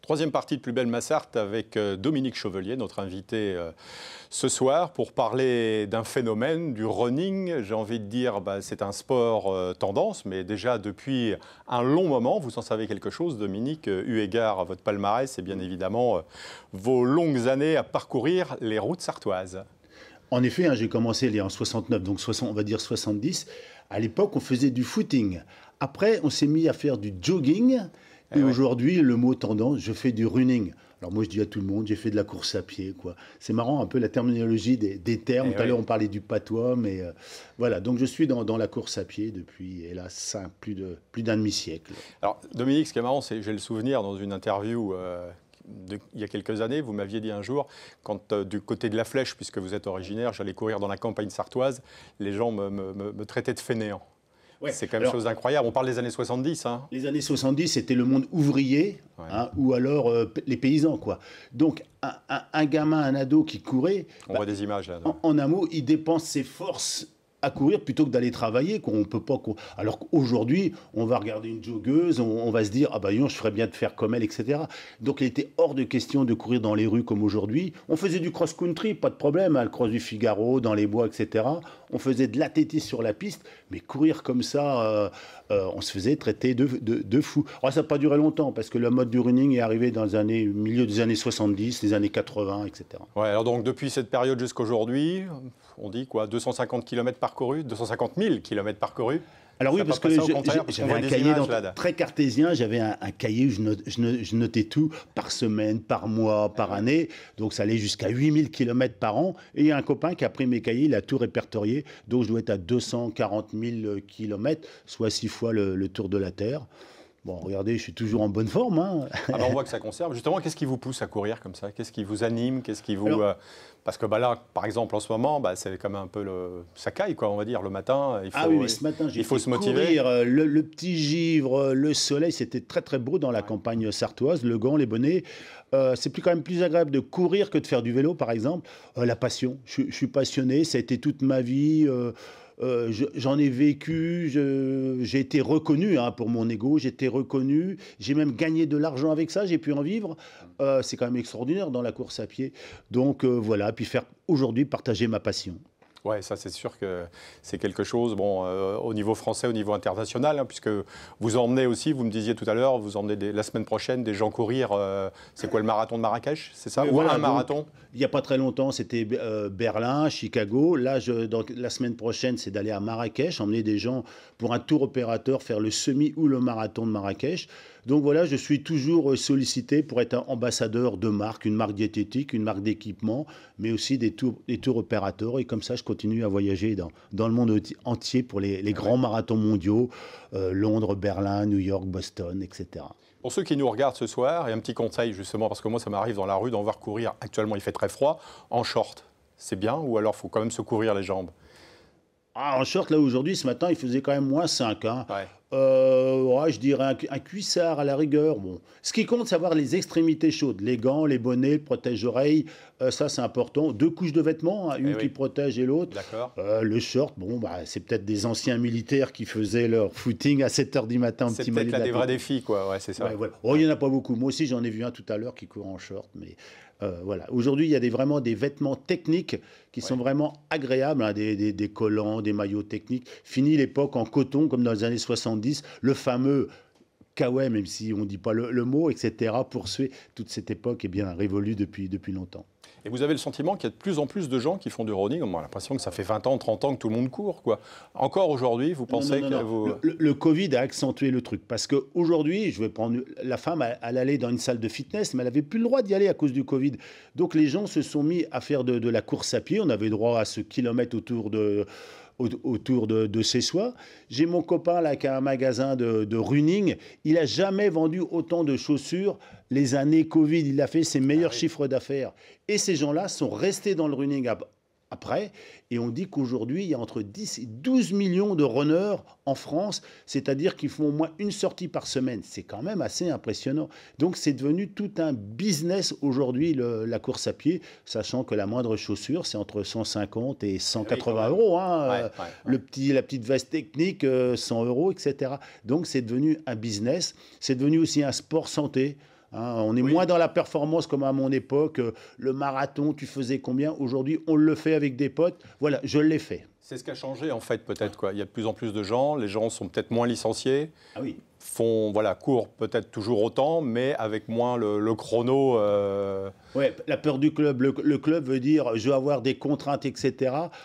Troisième partie de Plus belle Massart avec Dominique Chevelier, notre invité ce soir, pour parler d'un phénomène, du running. J'ai envie de dire, c'est un sport tendance, mais déjà depuis un long moment, vous en savez quelque chose, Dominique, eu égard à votre palmarès et bien évidemment vos longues années à parcourir les routes sartoises. En effet, j'ai commencé en 69, donc on va dire 70. À l'époque, on faisait du footing. Après, on s'est mis à faire du jogging. Et aujourd'hui, le mot tendance, je fais du running. Alors moi, je dis à tout le monde, j'ai fait de la course à pied, quoi. C'est marrant, un peu la terminologie des termes. Tout à l'heure, on parlait du patois, mais voilà. Donc je suis dans la course à pied depuis, hélas, plus d'un demi-siècle. Alors Dominique, ce qui est marrant, c'est que j'ai le souvenir dans une interview il y a quelques années, vous m'aviez dit un jour, quand du côté de la Flèche, puisque vous êtes originaire, j'allais courir dans la campagne sartoise, les gens me traitaient de fainéant. Ouais. C'est quand même chose incroyable. On parle des années 70. Hein. Les années 70, c'était le monde ouvrier, ou alors les paysans, quoi. Donc, un gamin, un ado qui courait... On voit des images, là. En un mot, il dépense ses forces à courir plutôt que d'aller travailler. On peut pas Alors qu'aujourd'hui, on va regarder une joggeuse, on va se dire « Ah bah non, je ferais bien de faire comme elle, etc. » Donc, il était hors de question de courir dans les rues comme aujourd'hui. On faisait du cross-country, pas de problème, le cross du Figaro, dans les bois, etc. On faisait de l'athlétisme sur la piste, mais courir comme ça, on se faisait traiter de fou. Alors, ça n'a pas duré longtemps, parce que le mode du running est arrivé dans les milieu des années 70, les années 80, etc. Ouais, alors donc, depuis cette période jusqu'à aujourd'hui, on dit quoi, 250 km parcourus, 250 000 km parcourus? Alors oui, parce que j'avais un cahier très cartésien, j'avais un cahier où je notais tout par semaine, par mois, par année. Donc ça allait jusqu'à 8000 km par an. Et il y a un copain qui a pris mes cahiers, il a tout répertorié. Donc je dois être à 240 000 km, soit 6 fois le tour de la Terre. Bon, regardez, je suis toujours en bonne forme. Hein. Alors on voit que ça conserve. Justement, qu'est-ce qui vous pousse à courir comme ça? Qu'est-ce qui vous anime? Qu'est-ce qui vous... Parce que là, par exemple, en ce moment, c'est comme un peu ça caille, quoi, on va dire, le matin. Il faut, ce matin, j'ai fait se motiver. Courir, le petit givre, le soleil, c'était très très beau dans la campagne sartoise, le gant, les bonnets. C'est quand même plus agréable de courir que de faire du vélo, par exemple. La passion, je suis passionné, ça a été toute ma vie. J'en ai vécu, j'ai été reconnu pour mon ego, j'ai été reconnu, j'ai même gagné de l'argent avec ça, j'ai pu en vivre. C'est quand même extraordinaire dans la course à pied. Donc voilà, puis aujourd'hui partager ma passion. Oui, ça c'est sûr que c'est quelque chose, au niveau français, au niveau international, puisque vous emmenez aussi, vous me disiez tout à l'heure, vous emmenez la semaine prochaine des gens courir, c'est quoi le marathon de Marrakech, c'est ça? Ou un marathon? Il n'y a pas très longtemps, c'était Berlin, Chicago. Là, la semaine prochaine, c'est d'aller à Marrakech, emmener des gens pour un tour opérateur, faire le semi ou le marathon de Marrakech. Donc voilà, je suis toujours sollicité pour être un ambassadeur de marque, une marque diététique, une marque d'équipement, mais aussi des tours opérateurs. Et comme ça, je continue à voyager dans le monde entier pour les grands marathons mondiaux, Londres, Berlin, New York, Boston, etc. Pour ceux qui nous regardent ce soir, et un petit conseil justement, parce que moi ça m'arrive dans la rue d'en voir courir, actuellement il fait très froid, en short, c'est bien ou alors il faut quand même se couvrir les jambes? En short, là aujourd'hui, ce matin, il faisait quand même -5. Hein. Je dirais un cuissard à la rigueur. Bon. Ce qui compte, c'est avoir les extrémités chaudes. Les gants, les bonnets, le protège-oreilles, ça c'est important. 2 couches de vêtements, une qui protège et l'autre. Le short, c'est peut-être des anciens militaires qui faisaient leur footing à 7 h du matin. C'est peut-être là des vrais défis, quoi. Ouais, c'est ça. Voilà. Il n'y en a pas beaucoup. Moi aussi, j'en ai vu un tout à l'heure qui court en short, mais... voilà. Aujourd'hui, il y a vraiment des vêtements techniques qui sont vraiment agréables, des collants, des maillots techniques. Fini l'époque en coton, comme dans les années 70, le fameux kawaii, même si on ne dit pas le mot, etc. Toute cette époque est bien révolue depuis longtemps. Et vous avez le sentiment qu'il y a de plus en plus de gens qui font du running. On a l'impression que ça fait 20 ans, 30 ans que tout le monde court, quoi. Encore aujourd'hui, vous pensez que vous... Le Covid a accentué le truc. Parce qu'aujourd'hui, je vais prendre... La femme, elle allait dans une salle de fitness, mais elle n'avait plus le droit d'y aller à cause du Covid. Donc les gens se sont mis à faire de la course à pied. On avait droit à ce kilomètre autour de chez soi. J'ai mon copain là qui a un magasin de running. Il n'a jamais vendu autant de chaussures les années Covid. Il a fait ses meilleurs chiffres d'affaires. Et ces gens-là sont restés dans le running après. Et on dit qu'aujourd'hui, il y a entre 10 et 12 millions de runners en France, c'est-à-dire qu'ils font au moins une sortie par semaine. C'est quand même assez impressionnant. Donc c'est devenu tout un business aujourd'hui, la course à pied, sachant que la moindre chaussure, c'est entre 150 et 180 euros. Hein, la petite veste technique, 100 euros, etc. Donc c'est devenu un business. C'est devenu aussi un sport santé. Hein, on est moins dans la performance comme à mon époque. Le marathon, tu faisais combien? Aujourd'hui, on le fait avec des potes. Voilà, je l'ai fait. C'est ce qui a changé en fait peut-être quoi. Il y a de plus en plus de gens, les gens sont peut-être moins licenciés, courent peut-être toujours autant, mais avec moins le chrono. Ouais, la peur du club. Le club veut dire je vais avoir des contraintes, etc.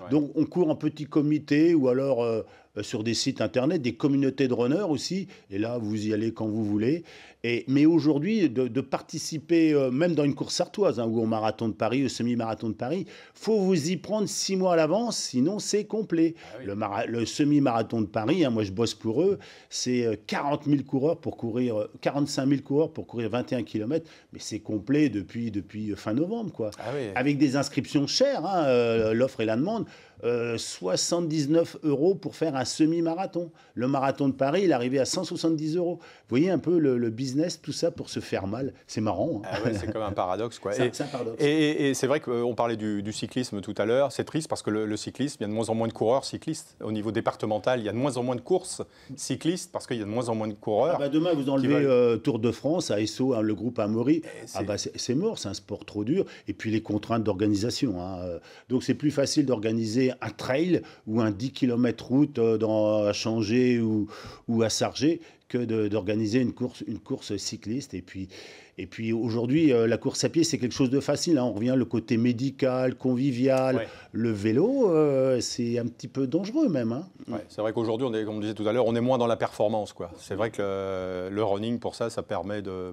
Ouais. Donc on court en petit comité ou alors sur des sites internet, des communautés de runners aussi. Et là, vous y allez quand vous voulez. Mais aujourd'hui, de participer, même dans une course sartoise, ou au marathon de Paris, au semi-marathon de Paris, faut vous y prendre 6 mois à l'avance, sinon c'est complet. Ah oui. Le semi-marathon de Paris, moi je bosse pour eux, c'est 40 000 coureurs pour courir, 45 000 coureurs pour courir 21 km, mais c'est complet depuis fin novembre, quoi. Ah oui. Avec des inscriptions chères, l'offre et la demande. 79 € pour faire un semi-marathon. Le marathon de Paris, il arrivait à 170 €. Vous voyez un peu le business, tout ça pour se faire mal. C'est marrant. Hein. Ah ouais, c'est comme un paradoxe, quoi. C'est un paradoxe. Et c'est vrai qu'on parlait du cyclisme tout à l'heure. C'est triste parce que le cyclisme, il y a de moins en moins de coureurs cyclistes. Au niveau départemental, il y a de moins en moins de courses cyclistes parce qu'il y a de moins en moins de coureurs. Demain, vous enlevez Tour de France, ASO, le groupe Amaury. C'est mort, c'est un sport trop dur. Et puis les contraintes d'organisation. Donc c'est plus facile d'organiser un trail ou un 10 km route à Changé ou à Sargé que d'organiser une course cycliste. Et puis aujourd'hui, la course à pied, c'est quelque chose de facile. On revient le côté médical, convivial. Ouais. Le vélo, c'est un petit peu dangereux même. Hein. Ouais, c'est vrai qu'aujourd'hui, comme on disait tout à l'heure, on est moins dans la performance, quoi. C'est vrai que le running, pour ça permet de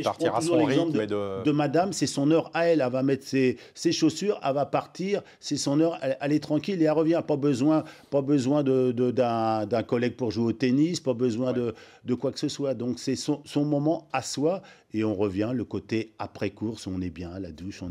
partir à son rythme. De madame, c'est son heure à elle. Elle va mettre ses chaussures, elle va partir. C'est son heure, elle est tranquille et elle revient. Pas besoin d'un collègue pour jouer au tennis, pas besoin de quoi que ce soit. Donc c'est son moment à soi. Et on revient, le côté après-course, on est bien à la douche,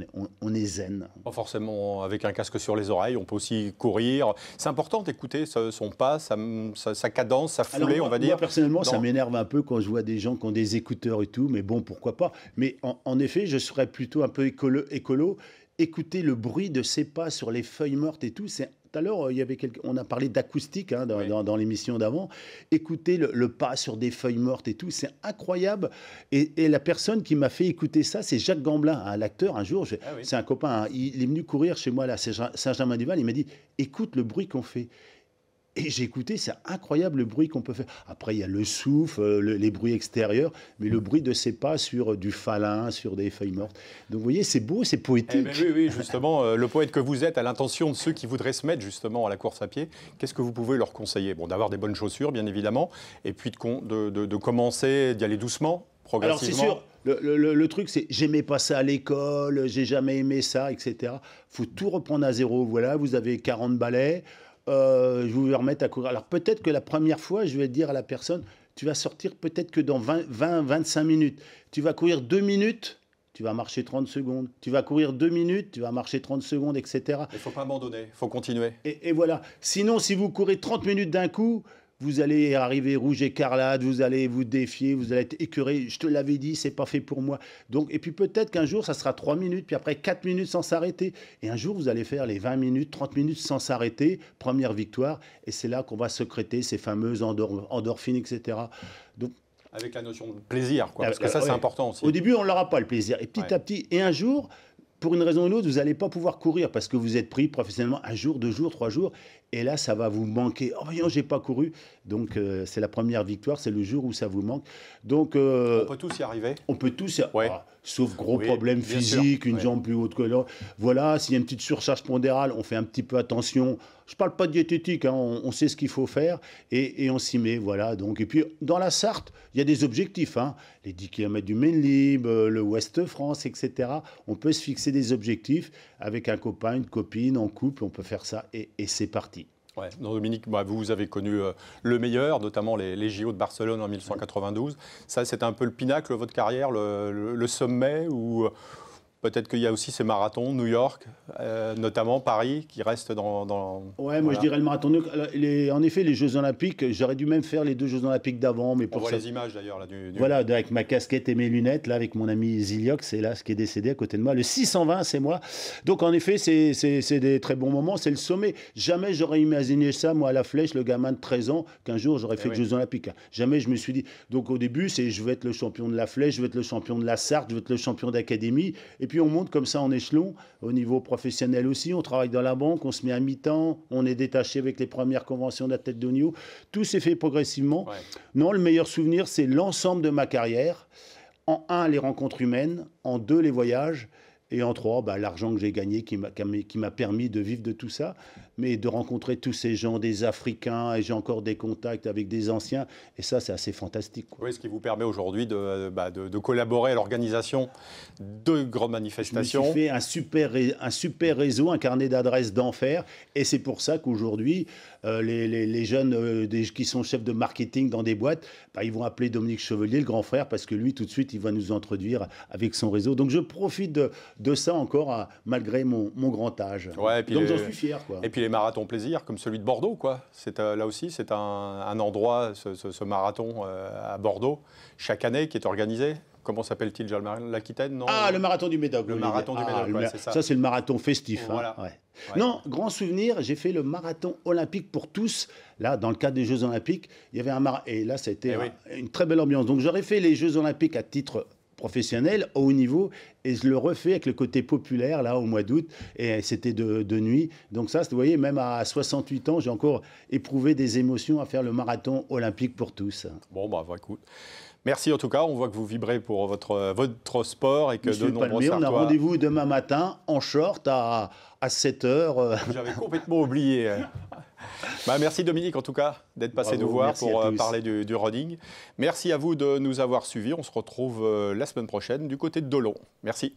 on est zen. Pas forcément avec un casque sur les oreilles, on peut aussi courir. C'est important d'écouter son pas, sa cadence, sa foulée, on va dire. Moi, personnellement, ça m'énerve un peu quand je vois des gens qui ont des écouteurs et tout, mais bon, pourquoi pas. Mais en effet, je serais plutôt un peu écolo. Écouter le bruit de ses pas sur les feuilles mortes et tout, tout à l'heure, on a parlé d'acoustique dans l'émission d'avant. Écouter le pas sur des feuilles mortes et tout, c'est incroyable. Et la personne qui m'a fait écouter ça, c'est Jacques Gamblin, l'acteur. Un jour, c'est un copain, il est venu courir chez moi là, Saint-Germain-du-Val. Il m'a dit, écoute le bruit qu'on fait. Et j'ai écouté, c'est incroyable le bruit qu'on peut faire. Après, il y a le souffle, les bruits extérieurs, mais le bruit de ses pas sur du falin, sur des feuilles mortes. Donc vous voyez, c'est beau, c'est poétique. Oui, justement, le poète que vous êtes, à l'intention de ceux qui voudraient se mettre justement à la course à pied, qu'est-ce que vous pouvez leur conseiller? Bon, d'avoir des bonnes chaussures, bien évidemment, et puis de commencer, d'y aller doucement, progressivement. Alors c'est sûr, le truc c'est, j'aimais pas ça à l'école, j'ai jamais aimé ça, etc. Faut tout reprendre à zéro. Voilà, vous avez 40 balais. Je vais remettre à courir. Alors peut-être que la première fois, je vais dire à la personne, tu vas sortir peut-être que dans 20-25 minutes. Tu vas courir 2 minutes, tu vas marcher 30 secondes. Tu vas courir 2 minutes, tu vas marcher 30 secondes, etc. Il ne faut pas abandonner, il faut continuer. Et voilà. Sinon, si vous courez 30 minutes d'un coup, vous allez arriver rouge écarlate, vous allez vous défier, vous allez être écœuré. Je te l'avais dit, c'est pas fait pour moi. Donc, et puis peut-être qu'un jour, ça sera 3 minutes, puis après 4 minutes sans s'arrêter. Et un jour, vous allez faire les 20 minutes, 30 minutes sans s'arrêter. Première victoire. Et c'est là qu'on va sécréter ces fameuses endorphines, etc. Donc, avec la notion de plaisir, quoi, parce que ça, c'est important aussi. Au début, on n'aura pas le plaisir. Et petit à petit, et un jour, pour une raison ou une autre, vous n'allez pas pouvoir courir parce que vous êtes pris professionnellement 1 jour, 2 jours, 3 jours. Et là, ça va vous manquer. Oh, voyons, j'ai pas couru. Donc, c'est la première victoire, c'est le jour où ça vous manque. Donc, on peut tous y arriver. On peut tous y arriver. Sauf gros problème physique, une jambe plus haute que l'autre. Voilà, s'il y a une petite surcharge pondérale, on fait un petit peu attention. Je ne parle pas de diététique, on sait ce qu'il faut faire et on s'y met. Voilà. Donc, et puis, dans la Sarthe, il y a des objectifs. Les 10 km du Main Lib, le Ouest France, etc. On peut se fixer des objectifs avec un copain, une copine, en couple. On peut faire ça et c'est parti. Ouais. Non, Dominique, vous avez connu le meilleur, notamment les JO de Barcelone en 1992. Ça, c'était un peu le pinacle de votre carrière, le sommet ou Peut-être qu'il y a aussi ces marathons, New York, notamment Paris, qui restent dans... Ouais, moi je dirais le marathon. En effet, les Jeux Olympiques, j'aurais dû même faire les 2 Jeux Olympiques d'avant. Mais on voit les images d'ailleurs. Là, Voilà, avec ma casquette et mes lunettes, là, avec mon ami Ziliox, c'est là, ce qui est décédé à côté de moi. Le 620, c'est moi. Donc en effet, c'est des très bons moments, c'est le sommet. Jamais j'aurais imaginé ça, moi, à la flèche, le gamin de 13 ans, qu'un jour j'aurais fait les Jeux Olympiques. Jamais je me suis dit. Donc au début, c'est je veux être le champion de la flèche, je veux être le champion de la Sarthe, je veux être le champion d'académie. Et puis on monte comme ça en échelon, au niveau professionnel aussi. On travaille dans la banque, on se met à mi-temps, on est détaché avec les premières conventions de la tête d'oignon. Tout s'est fait progressivement. Ouais. Non, le meilleur souvenir, c'est l'ensemble de ma carrière. En 1, les rencontres humaines. En 2, les voyages. Et en 3, l'argent que j'ai gagné qui m'a permis de vivre de tout ça, mais de rencontrer tous ces gens, des Africains, et j'ai encore des contacts avec des anciens, et ça, c'est assez fantastique, quoi. Oui, ce qui vous permet aujourd'hui de collaborer à l'organisation de grandes manifestations. Je me suis fait un super réseau, un carnet d'adresses d'enfer, et c'est pour ça qu'aujourd'hui, les jeunes qui sont chefs de marketing dans des boîtes, ils vont appeler Dominique Chevelier, le grand frère, parce que lui, tout de suite, il va nous introduire avec son réseau. Donc je profite de ça encore, malgré mon grand âge. Ouais, donc j'en suis fier, quoi. Et puis les marathons plaisir, comme celui de Bordeaux, quoi. Là aussi, c'est un endroit, ce marathon à Bordeaux, chaque année, qui est organisé. Comment s'appelle-t-il, l'Aquitaine, non? Le marathon du Médoc. Le marathon du Médoc, c'est ça. Ça, c'est le marathon festif. Voilà. Hein, ouais. Ouais. Non, grand souvenir, j'ai fait le marathon olympique pour tous. Là, dans le cadre des Jeux Olympiques, il y avait un marathon. Et là, c'était une très belle ambiance. Donc, j'aurais fait les Jeux Olympiques à titre professionnel, au haut niveau, et je le refais avec le côté populaire, là, au mois d'août, et c'était de nuit. Donc ça, vous voyez, même à 68 ans, j'ai encore éprouvé des émotions à faire le marathon olympique pour tous. Bon, écoute. Merci en tout cas, on voit que vous vibrez pour votre sport et que Monsieur de nombreux Palmier, on a rendez-vous demain matin en short à 7h. J'avais complètement oublié. Merci Dominique en tout cas d'être passé nous voir pour parler du running. Merci à vous de nous avoir suivis. On se retrouve la semaine prochaine du côté de Dolon. Merci.